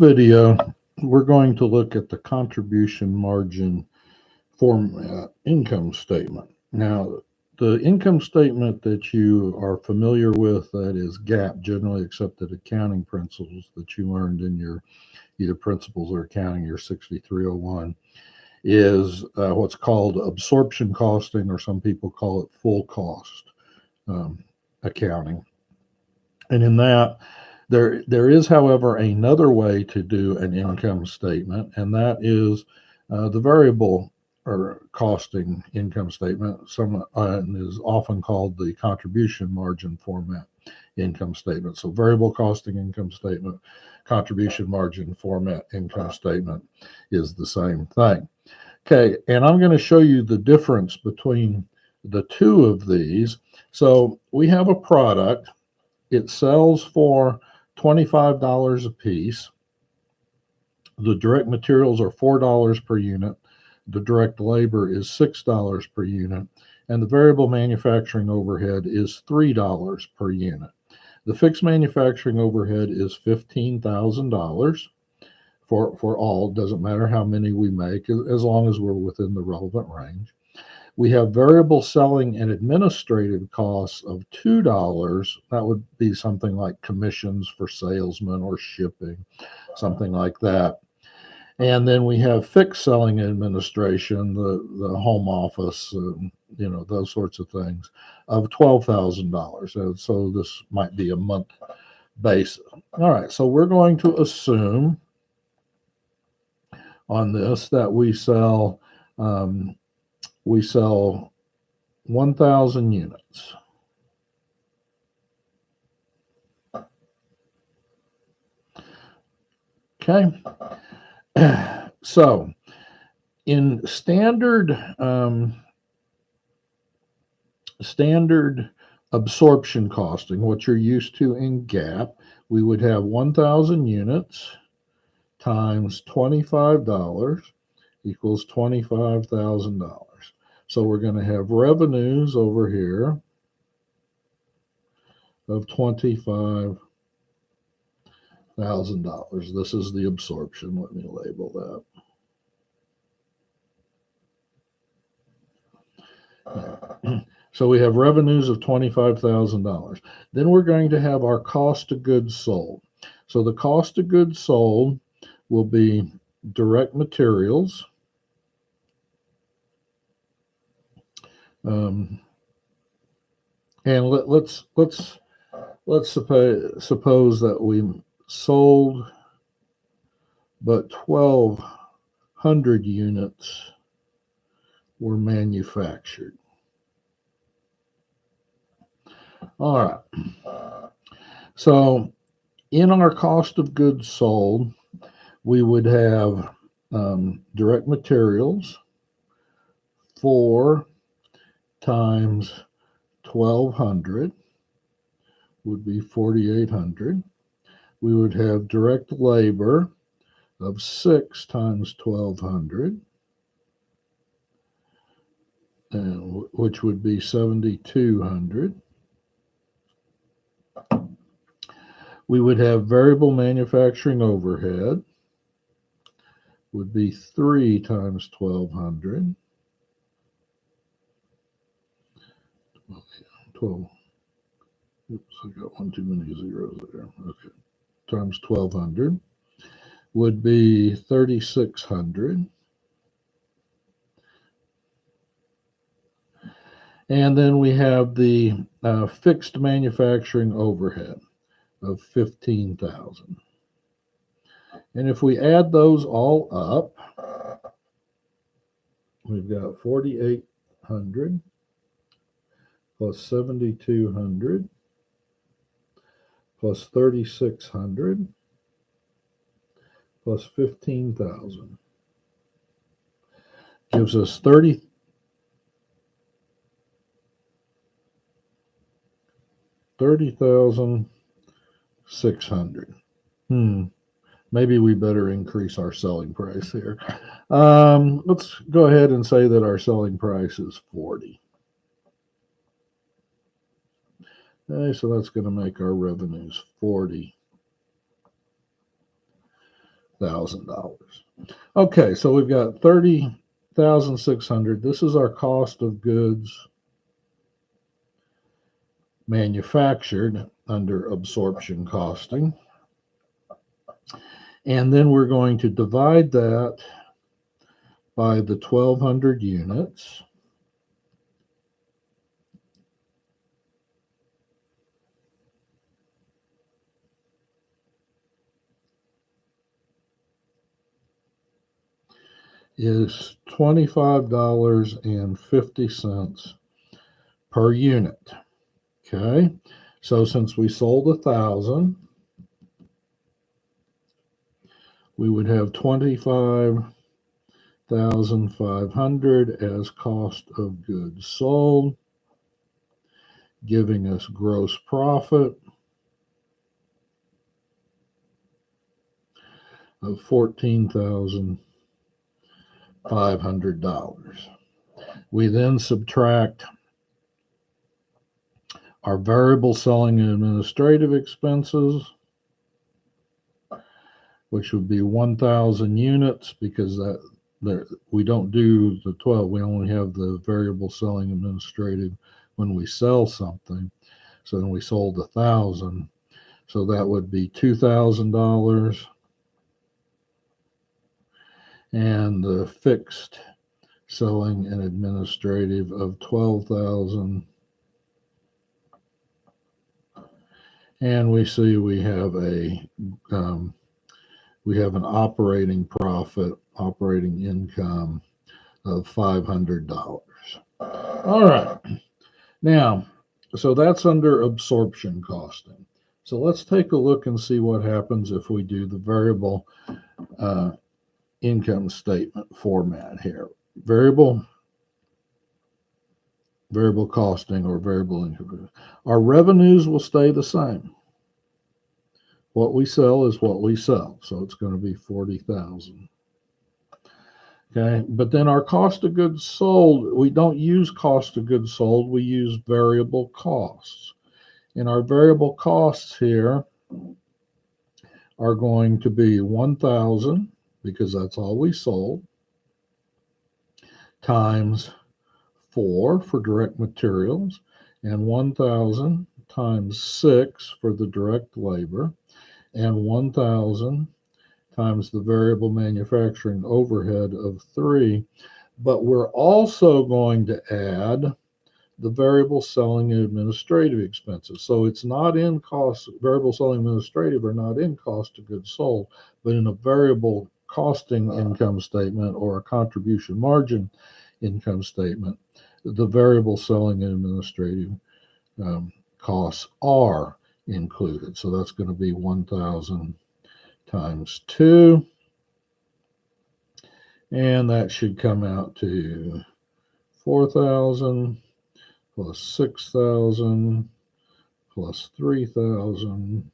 video, we're going to look at the contribution margin format income statement. Now, the income statement that you are familiar with, that is GAAP, generally accepted accounting principles that you learned in your either principles or accounting, your 6301, is what's called absorption costing, or some people call it full cost um, accounting. And in that, there is, however, another way to do an income statement, and that is the variable or costing income statement. Some is often called the contribution margin format income statement. So variable costing income statement, contribution margin format income statement is the same thing. Okay, and I'm going to show you the difference between the two of these. So we have a product. It sells for $25 a piece. The direct materials are $4 per unit. The direct labor is $6 per unit. And the variable manufacturing overhead is $3 per unit. The fixed manufacturing overhead is $15,000 for all. Doesn't matter how many we make, as long as we're within the relevant range. We have variable selling and administrative costs of $2. That would be something like commissions for salesmen or shipping, something like that. And then we have fixed selling and administration, the home office, those sorts of things, of $12,000. And so this might be a month basis. All right, so we're going to assume on this that we sell 1,000 units. Okay. So in standard absorption costing, what you're used to in GAAP, we would have 1,000 units times $25 equals $25,000. So we're going to have revenues over here of $25,000. This is the absorption. Let me label that. So we have revenues of $25,000. Then we're going to have our cost of goods sold. So the cost of goods sold will be direct materials. And let's suppose that we sold but 1,200 units were manufactured. All right. So in our cost of goods sold, we would have direct materials 4 times 1,200 would be 4,800. We would have direct labor of 6 times 1,200, which would be 7,200. We would have variable manufacturing overhead, would be 3 times 1,200. 12. Oops, I got one too many zeros there. Okay. Times 1,200 would be 3,600. And then we have the fixed manufacturing overhead of 15,000. And if we add those all up, we've got 4,800 plus 7,200 plus 3,600 plus 15,000 gives us 30,600. Maybe we better increase our selling price here. Let's go ahead and say that our selling price is 40. Okay, so that's going to make our revenues 40. Okay, so we've got 30,600. This is our cost of goods manufactured under absorption costing. And then we're going to divide that by the 1,200 units. Is $25.50 per unit. Okay, so since we sold 1,000, we would have 25,500 as cost of goods sold, giving us gross profit of $14,500. We then subtract our variable selling and administrative expenses, which would be 1,000 units, because we don't do the 12. We only have the variable selling administrative when we sell something. So then we sold 1,000. So that would be $2,000. And the fixed selling and administrative of 12,000. And we see we have an operating profit, operating income of $500. All right. Now, so that's under absorption costing. So let's take a look and see what happens if we do the variable income statement format here. Variable costing or variable income. Our revenues will stay the same. What we sell is what we sell. So it's going to be 40,000. Okay, but then our cost of goods sold, we don't use cost of goods sold, we use variable costs. And our variable costs here are going to be 1,000, because that's all we sold, times 4 for direct materials, and 1,000 times 6 for the direct labor, and 1,000 times the variable manufacturing overhead of 3. But we're also going to add the variable selling and administrative expenses. So it's not in cost, variable selling and administrative are not in cost of goods sold, but in a variable costing income statement or a contribution margin income statement, the variable selling and administrative costs are included. So that's going to be 1,000 times 2. And that should come out to 4,000 plus 6,000 plus 3,000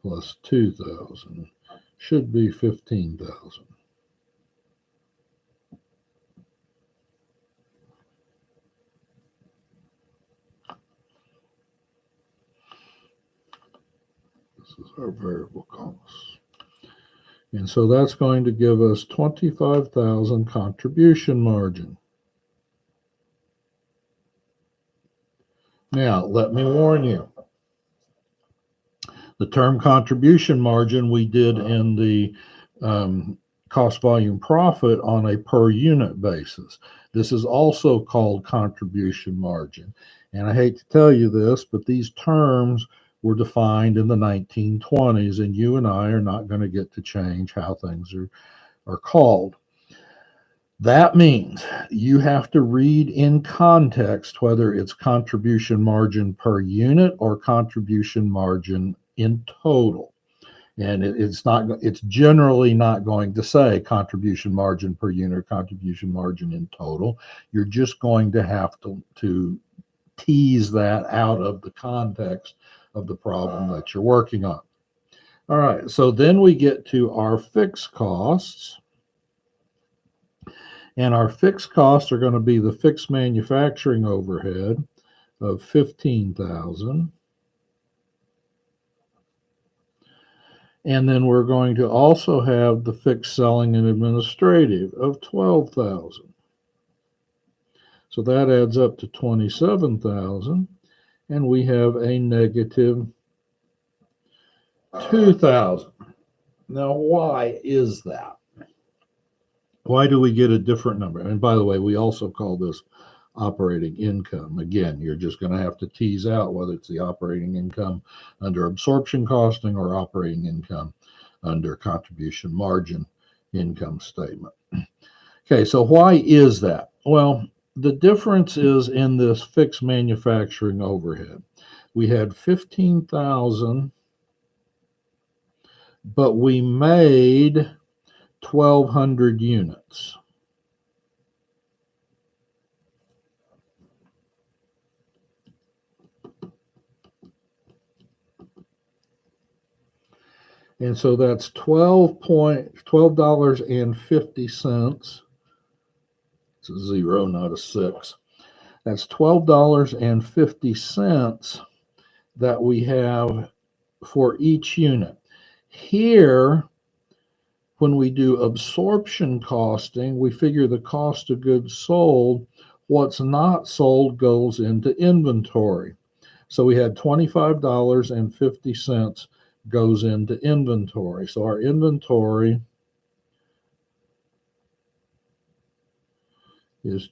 plus 2,000. Should be 15,000. This is our variable costs. And so that's going to give us 25,000 contribution margin. Now, let me warn you. The term contribution margin we did in the cost volume profit on a per unit basis. This is also called contribution margin. And I hate to tell you this, but these terms were defined in the 1920s, and you and I are not going to get to change how things are called. That means you have to read in context whether it's contribution margin per unit or contribution margin in total. And it's generally not going to say contribution margin per unit or contribution margin in total. You're just going to have to tease that out of the context of the problem that you're working on. All right, so then we get to our fixed costs. And our fixed costs are going to be the fixed manufacturing overhead of 15,000. And then we're going to also have the fixed selling and administrative of 12,000. So that adds up to 27,000, and we have a negative 2,000. Now, why is that? Why do we get a different number? And by the way, we also call this operating income. Again, you're just going to have to tease out whether it's the operating income under absorption costing or operating income under contribution margin income statement. Okay, so why is that? Well, the difference is in this fixed manufacturing overhead. We had 15,000, but we made 1,200 units. And so that's $12.50. It's a zero, not a six. That's $12.50 that we have for each unit. Here, when we do absorption costing, we figure the cost of goods sold. What's not sold goes into inventory. So we had $25.50 goes into inventory. So our inventory is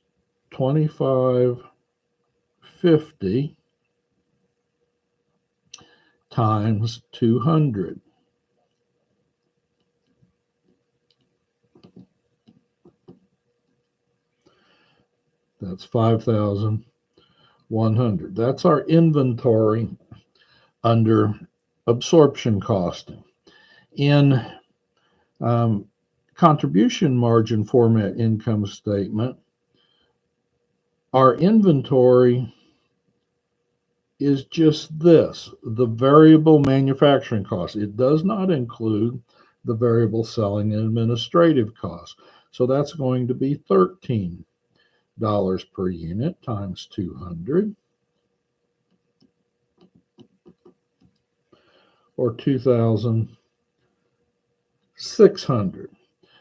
$25.50 times 200. That's 5,100. That's our inventory under absorption costing. In contribution margin format income statement, our inventory is just this, the variable manufacturing cost. It does not include the variable selling and administrative costs. So that's going to be $13 per unit times 200, or 2,600.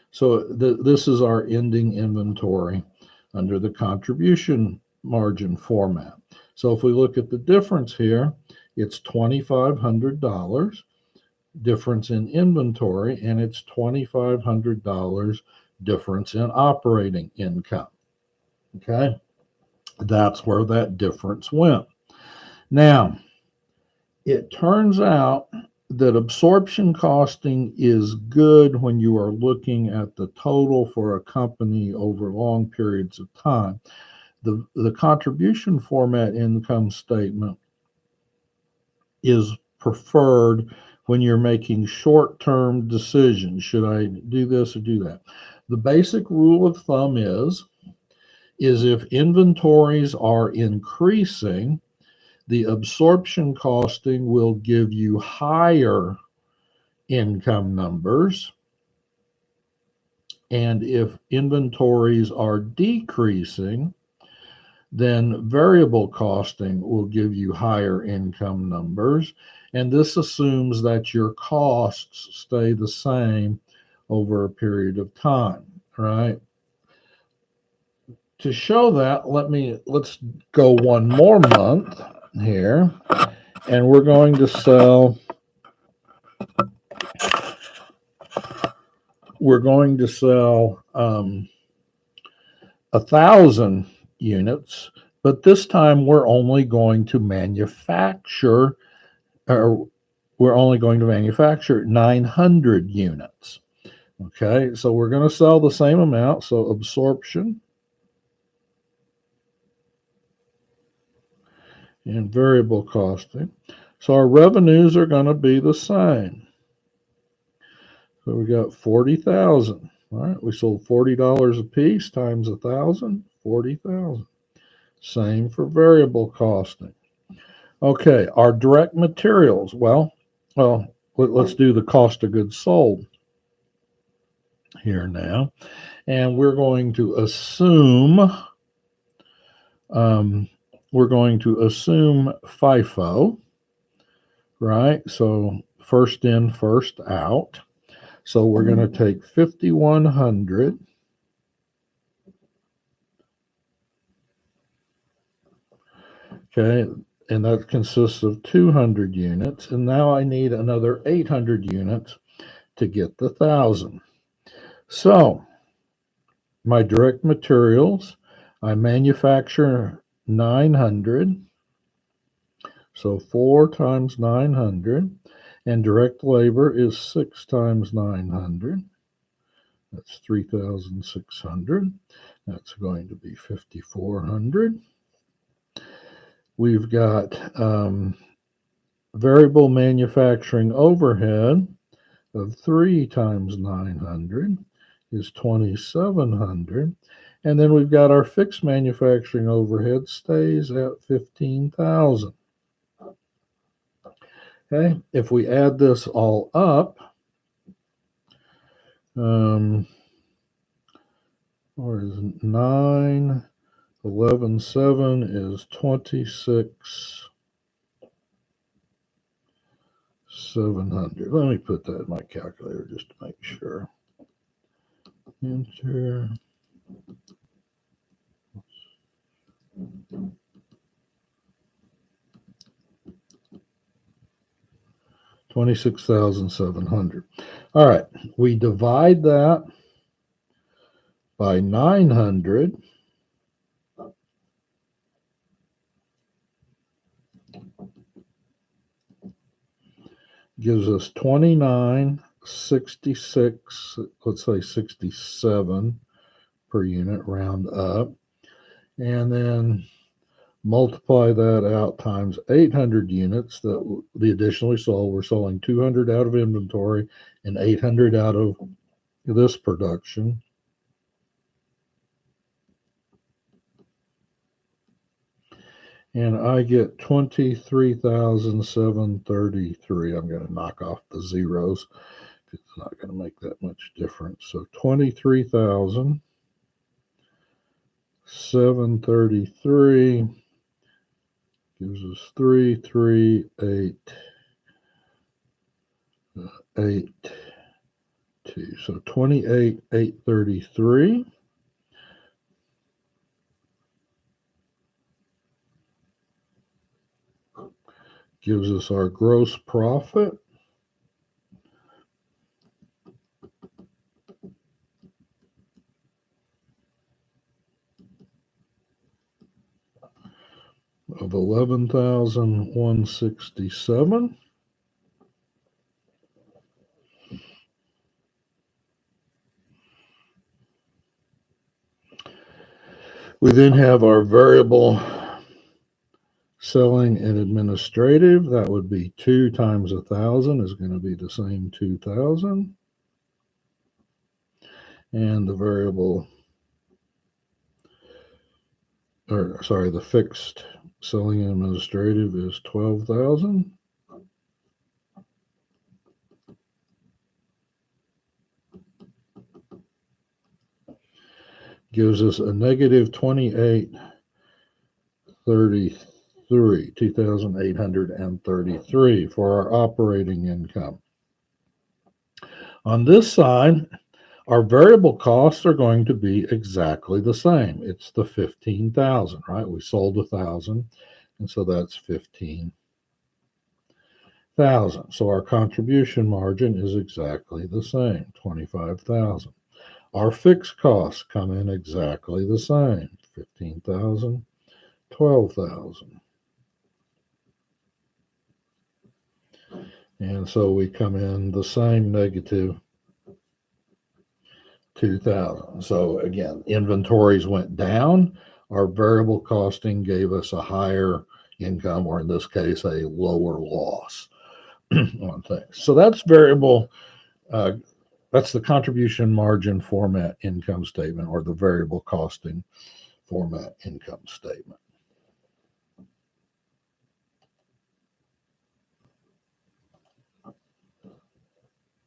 So this is our ending inventory under the contribution margin format. So if we look at the difference here, it's $2,500 difference in inventory, and it's $2,500 difference in operating income. Okay, that's where that difference went. Now, it turns out that absorption costing is good when you are looking at the total for a company over long periods of time. The contribution format income statement is preferred when you're making short-term decisions. Should I do this or do that? The basic rule of thumb is if inventories are increasing, the absorption costing will give you higher income numbers. And if inventories are decreasing, then variable costing will give you higher income numbers. And this assumes that your costs stay the same over a period of time, right? To show that, let's go one more month here, and we're going to sell 1,000 units, but this time we're only going to manufacture 900 units. Okay, so we're going to sell the same amount. So absorption and variable costing. So our revenues are going to be the same. So we got 40,000. All right, we sold $40 a piece times 1,000, 40,000. Same for variable costing. Okay, our direct materials. Well, let's do the cost of goods sold here now, and we're going to assume FIFO, right? So first in, first out. So we're going to take 5,100 okay, and that consists of 200 units. And now I need another 800 units to get the 1,000. So my direct materials, I manufacture 900. So 4 times 900. And direct labor is 6 times 900. That's 3,600. That's going to be 5,400. We've got variable manufacturing overhead of 3 times 900 is 2,700. And then we've got our fixed manufacturing overhead stays at 15,000. Okay, if we add this all up, or is 9, 11, 7 is 26,700. Let me put that in my calculator just to make sure. Enter. $26,700. All right, we divide that by 900. Gives us 29.66, let's say 67 per unit, round up. And then multiply that out times 800 units that the additionally sold. We're selling 200 out of inventory and 800 out of this production. And I get 23,733. I'm going to knock off the zeros. It's not going to make that much difference. So 23,733 gives us 33882. So 28,833. Gives us our gross profit of 11,167. We then have our variable selling and administrative. That would be 2 times 1,000 is going to be the same 2,000. And the variable, the fixed selling and administrative is 12,000. Gives us a negative 2833, 2,833 for our operating income. On this side, our variable costs are going to be exactly the same. It's the 15,000, right? We sold 1,000, and so that's 15,000. So our contribution margin is exactly the same, 25,000. Our fixed costs come in exactly the same, 15,000, 12,000. And so we come in the same, negative 2,000. So again, inventories went down. Our variable costing gave us a higher income, or in this case, a lower loss on things. So that's variable. That's the contribution margin format income statement, or the variable costing format income statement.